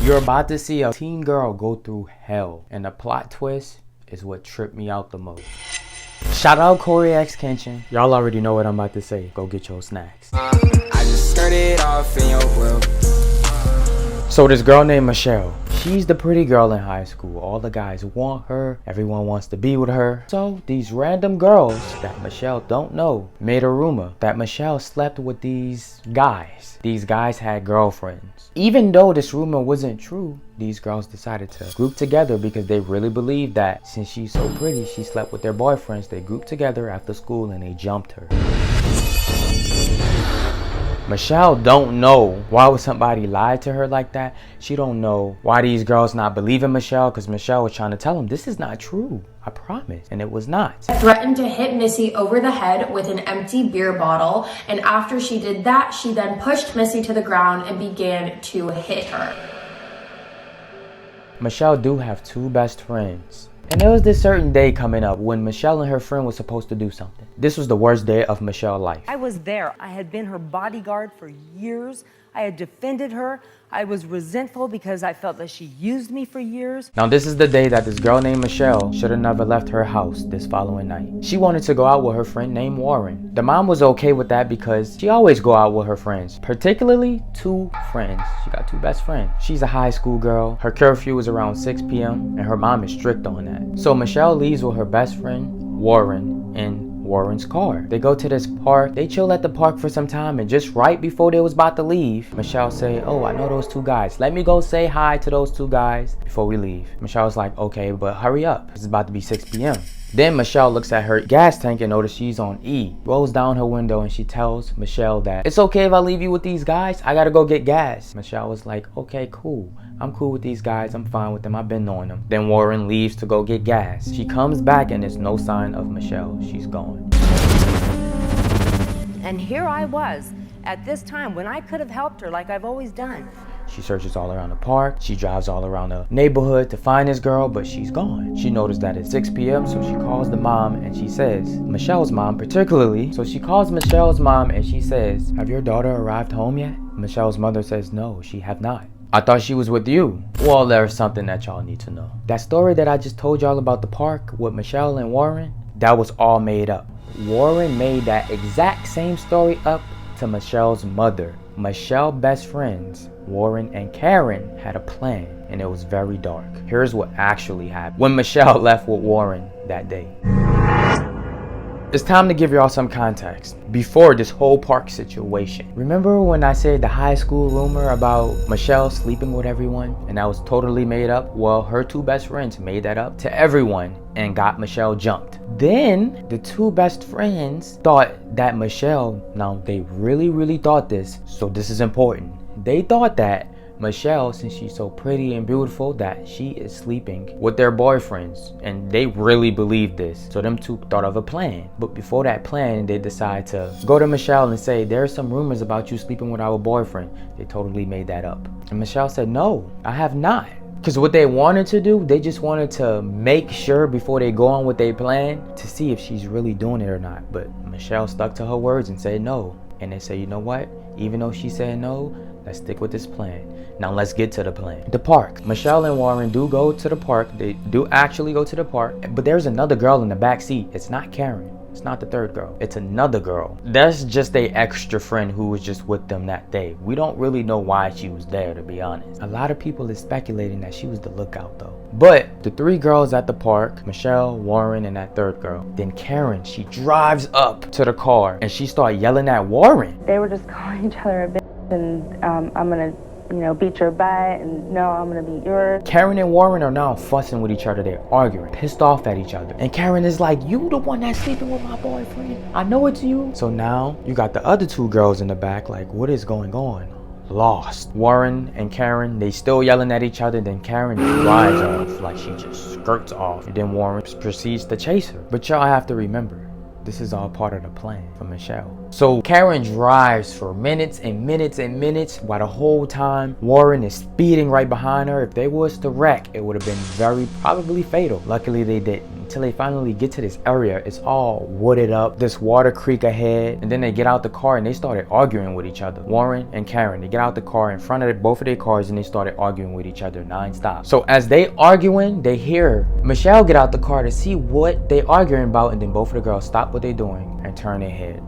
You're about to see a teen girl go through hell, and the plot twist is what tripped me out the most. Shout out Coryxkenshin. Y'all already know what I'm about to say. Go get your snacks. I just started off in your world. So this girl named Michelle, she's the pretty girl in high school. All the guys want her. Everyone wants to be with her. So these random girls that Michelle don't know made a rumor that Michelle slept with these guys. These guys had girlfriends. Even though this rumor wasn't true, these girls decided to group together because they really believed that since she's so pretty, she slept with their boyfriends. They grouped together after school and they jumped her. Michelle don't know why would somebody lie to her like that. She don't know why these girls not believing Michelle, because Michelle was trying to tell them this is not true. I promise. And it was not. Threatened to hit Missy over the head with an empty beer bottle, and after she did that, she then pushed Missy to the ground and began to hit her. Michelle do have two best friends. And there was this certain day coming up when Michelle and her friend was supposed to do something. This was the worst day of Michelle's life. I was there. I had been her bodyguard for years. I had defended her. I was resentful because I felt that she used me for years. Now this is the day that this girl named Michelle should have never left her house this following night. She wanted to go out with her friend named Warren. The mom was okay with that because she always go out with her friends, particularly two friends. She got two best friends. She's a high school girl. Her curfew is around 6 p.m. and her mom is strict on that. So Michelle leaves with her best friend, Warren, in Warren's car. They go to this park. They chill at the park for some time, and just right before they was about to leave, Michelle say, "Oh, I know those two guys. Let me go say hi to those two guys before we leave." Michelle was like, "Okay, but hurry up. It's about to be 6 p.m. Then Michelle looks at her gas tank and notices she's on E. Rolls down her window and she tells Michelle that it's okay if I leave you with these guys. I gotta go get gas. Michelle was like, "Okay, cool. I'm cool with these guys. I'm fine with them. I've been knowing them." Then Warren leaves to go get gas. She comes back and there's no sign of Michelle. She's gone. And here I was at this time when I could have helped her like I've always done. She searches all around the park. She drives all around the neighborhood to find this girl, but she's gone. She noticed that it's 6 p.m., so she calls the mom and she says, Michelle's mom particularly, so she calls Michelle's mom and she says, "Have your daughter arrived home yet?" Michelle's mother says, "No, she have not." "I thought she was with you." Well, there's something that y'all need to know. That story that I just told y'all about the park with Michelle and Warren, that was all made up. Warren made that exact same story up to Michelle's mother. Michelle's best friends, Warren and Karen, had a plan, and it was very dark. Here's what actually happened when Michelle left with Warren that day. It's time to give y'all some context before this whole park situation. Remember when I said the high school rumor about Michelle sleeping with everyone and that was totally made up? Well, her two best friends made that up to everyone and got Michelle jumped. Then the two best friends thought that Michelle, now they really thought this, so this is important. They thought that Michelle, since she's so pretty and beautiful, that she is sleeping with their boyfriends, and they really believed this. So them two thought of a plan. But before that plan, they decide to go to Michelle and say, "There are some rumors about you sleeping with our boyfriend." They totally made that up. And Michelle said, "No, I have not." Because what they wanted to do, they just wanted to make sure before they go on with their plan to see if she's really doing it or not. But Michelle stuck to her words and said no. And they said, "You know what? Even though she said no, let's stick with this plan. Now let's get to the plan." The park. Michelle and Warren do go to the park. They do actually go to the park. But there's another girl in the back seat. It's not Karen. It's not the third girl. It's another girl. That's just a extra friend who was just with them that day. We don't really know why she was there, to be honest. A lot of people is speculating that she was the lookout though. But the three girls at the park, Michelle, Warren, and that third girl. Then Karen, she drives up to the car and she started yelling at Warren. They were just calling each other a bitch and I'm gonna beat your butt, and no, I'm gonna beat yours. Karen and Warren are now fussing with each other. They're arguing, pissed off at each other. And Karen is like, "You the one that's sleeping with my boyfriend. I know it's you." So now you got the other two girls in the back like, what is going on? Lost. Warren and Karen, they still yelling at each other. Then Karen drives off like she just skirts off. And then Warren proceeds to chase her. But y'all have to remember, this is all part of the plan for Michelle. So Karen drives for minutes and minutes and minutes while the whole time Warren is speeding right behind her. If they was to wreck, it would have been very probably fatal. Luckily they didn't. till they finally get to this area. It's all wooded up, this water creek ahead, and then they get out the car and they started arguing with each other. Warren and Karen, they get out the car in front of both of their cars and they started arguing with each other non-stop. So as they arguing, they hear Michelle get out the car to see what they arguing about, and then both of the girls stop what they doing and turn their head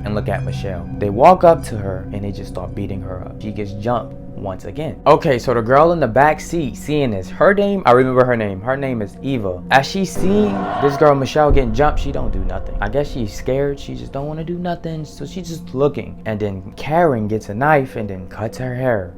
and look at Michelle. They walk up to her and they just start beating her up. She gets jumped once again. Okay, so the girl in the back seat seeing this, her name, I remember her name is Eva. As she's seeing this girl Michelle getting jumped, she don't do nothing. I guess she's scared, she just don't want to do nothing, so she's just looking. And then Karen gets a knife and then cuts her hair.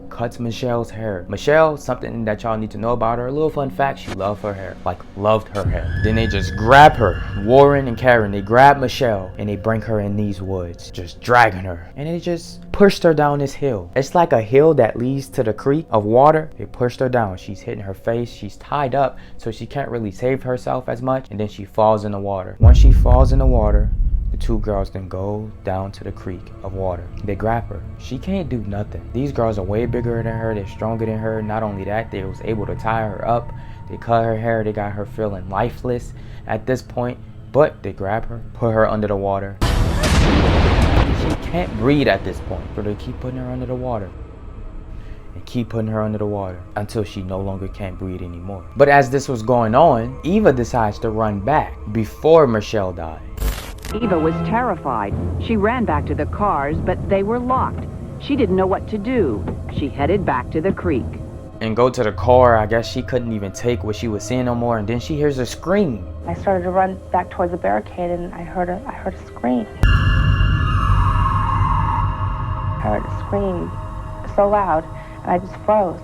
Cuts Michelle's hair. Michelle, something that y'all need to know about her, a little fun fact, she loved her hair. Like, loved her hair. Then they just grab her. Warren and Karen, they grab Michelle and they bring her in these woods, just dragging her. And they just pushed her down this hill. It's like a hill that leads to the creek of water. They pushed her down. She's hitting her face. She's tied up, so she can't really save herself as much. And then she falls in the water. Once she falls in the water, the two girls then go down to the creek of water. They grab her. She can't do nothing. These girls are way bigger than her. They're stronger than her. Not only that, they was able to tie her up. They cut her hair. They got her feeling lifeless at this point. But they grab her, put her under the water. She can't breathe at this point. So they keep putting her under the water. And keep putting her under the water until she no longer can't breathe anymore. But as this was going on, Eva decides to run back before Michelle died. Eva was terrified. She ran back to the cars, but they were locked. She didn't know what to do. She headed back to the creek. And go to the car. I guess she couldn't even take what she was seeing no more, and then she hears a scream. I started to run back towards the barricade and I heard a scream. I heard a scream so loud and I just froze.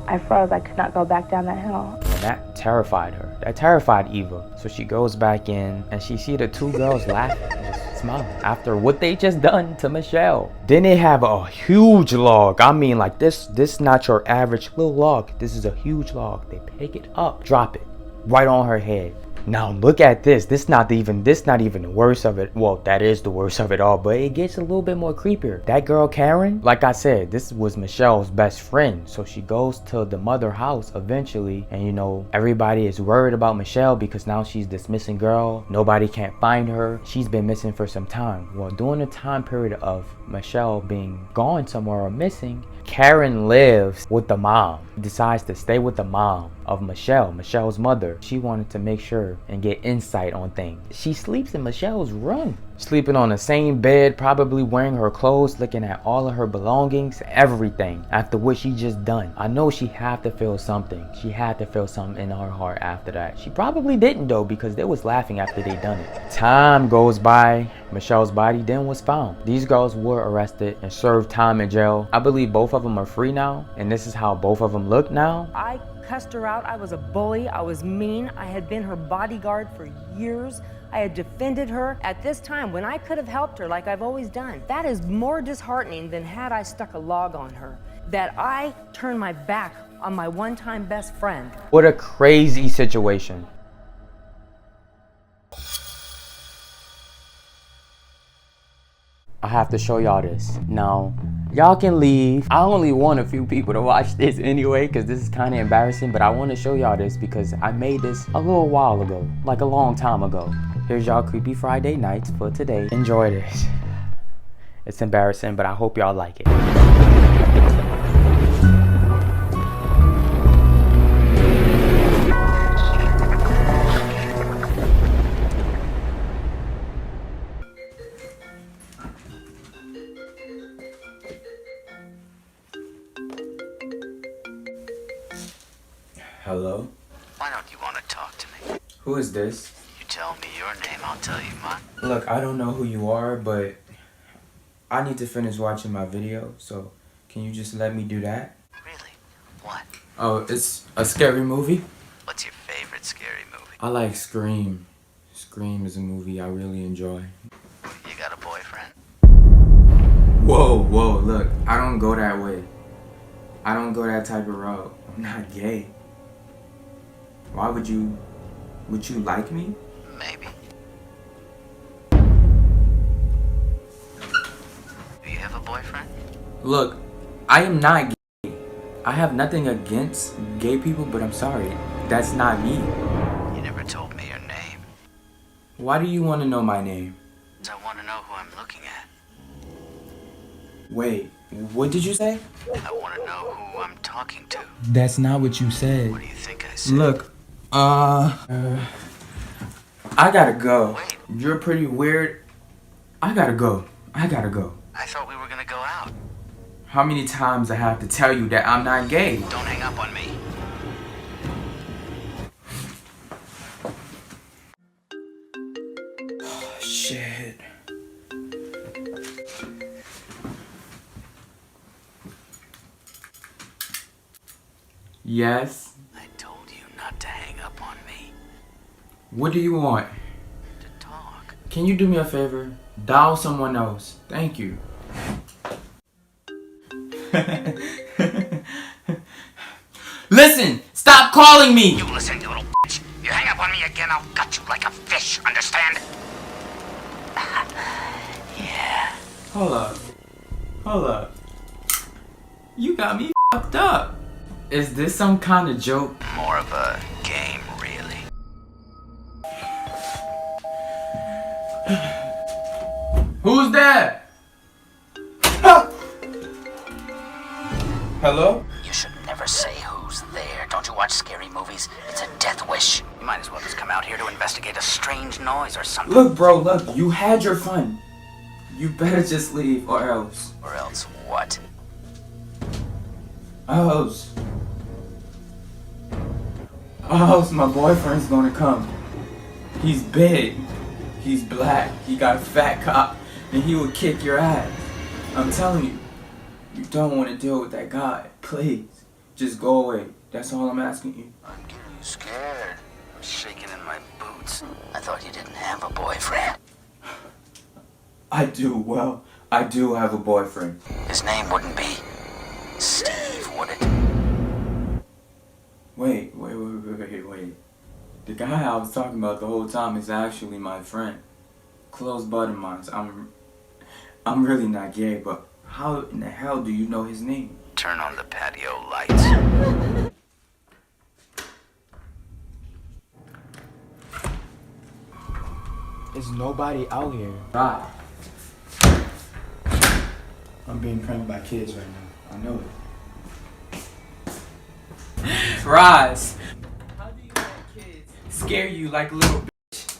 I froze. I could not go back down that hill. And that terrified her. That terrified Eva. So she goes back in and she see the two girls laughing and just smiling after what they just done to Michelle. Then they have a huge log. I mean, like this not your average little log. This is a huge log. They pick it up, drop it right on her head. Now look at this. This not even the worst of it. Well, that is the worst of it all, but it gets a little bit more creepier. That girl Karen, like I said, this was Michelle's best friend. So she goes to the mother house eventually, and you know, everybody is worried about Michelle because now she's this missing girl. Nobody can't find her. She's been missing for some time. Well, during the time period of Michelle being gone somewhere or missing, Karen lives with the mom, decides to stay with the mom of Michelle's mother. She wanted to make sure and get insight on things. She sleeps in Michelle's room, sleeping on the same bed, probably wearing her clothes, looking at all of her belongings, everything after what she just done. I know she had to feel something. She had to feel something in her heart after that. She probably didn't though, because they was laughing after they done it. Time goes by. Michelle's body then was found. These girls were arrested and served time in jail. I believe both of them are free now, and this is how both of them look now. I cussed her out. I was a bully. I was mean. I had been her bodyguard for years. I had defended her at this time when I could have helped her like I've always done. That is more disheartening than had I stuck a log on her. That I turned my back on my one-time best friend. What a crazy situation. I have to show y'all this. Now, y'all can leave. I only want a few people to watch this anyway, because this is kind of embarrassing, but I want to show y'all this because I made this a little while ago, like a long time ago. Here's y'all Creepy Friday nights for today. Enjoy this. It's embarrassing, but I hope y'all like it. Hello? Why don't you want to talk to me? Who is this? You tell me your name, I'll tell you mine. Look, I don't know who you are, but I need to finish watching my video, so can you just let me do that? Really? What? Oh, it's a scary movie? What's your favorite scary movie? I like Scream. Scream is a movie I really enjoy. You got a boyfriend? Whoa, look, I don't go that way. I don't go that type of route. I'm not gay. Why would you like me? Maybe. Do you have a boyfriend? Look, I am not gay. I have nothing against gay people, but I'm sorry. That's not me. Why do you want to know my name? I want to know who I'm looking at. Wait, what did you say? I want to know who I'm talking to. That's not what you said. What do you think I said? Look, I gotta go. Wait. You're pretty weird. I gotta go. I thought we were gonna go out. How many times I have to tell you that I'm not gay? Don't hang up on me. Shit. Yes? I told you not to hang up on me. What do you want? To talk. Can you do me a favor? Dial someone else. Thank you. Listen! Stop calling me! You listen, you little bitch. You hang up on me again, I'll gut you like a fish, understand? Yeah. Hold up. You got me fucked up. Is this some kind of joke? More of a game, really. Who's there? Hello? You should never say who's there. Don't you watch scary movies? It's a death wish. You might as well just come out here to investigate a strange noise or something. Look, bro, look. You had your fun. You better just leave or else. Or else what? Else, my boyfriend's gonna come. He's big. He's black. He got a fat cock. And he will kick your ass. I'm telling you. You don't want to deal with that guy. Please. Just go away. That's all I'm asking you. I'm getting you scared. I'm shaking in my boots. I thought you didn't have a boyfriend. I do. Well, I do have a boyfriend. His name wouldn't be Steve, would it? Wait. The guy I was talking about the whole time is actually my friend. Close buddy of mine. I'm really not gay, but how in the hell do you know his name? Turn on the patio lights. There's nobody out here. Right. I'm being pranked by kids right now. I know it. Ras, how do you let kids scare you like a little bitch?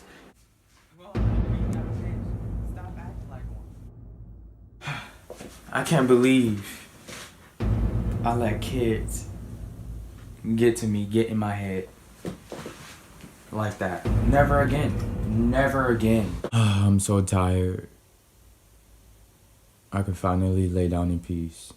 Well, you got a bitch. Stop acting like one. I can't believe I let kids get to me, get in my head like that. Never again. Never again. I'm so tired. I can finally lay down in peace.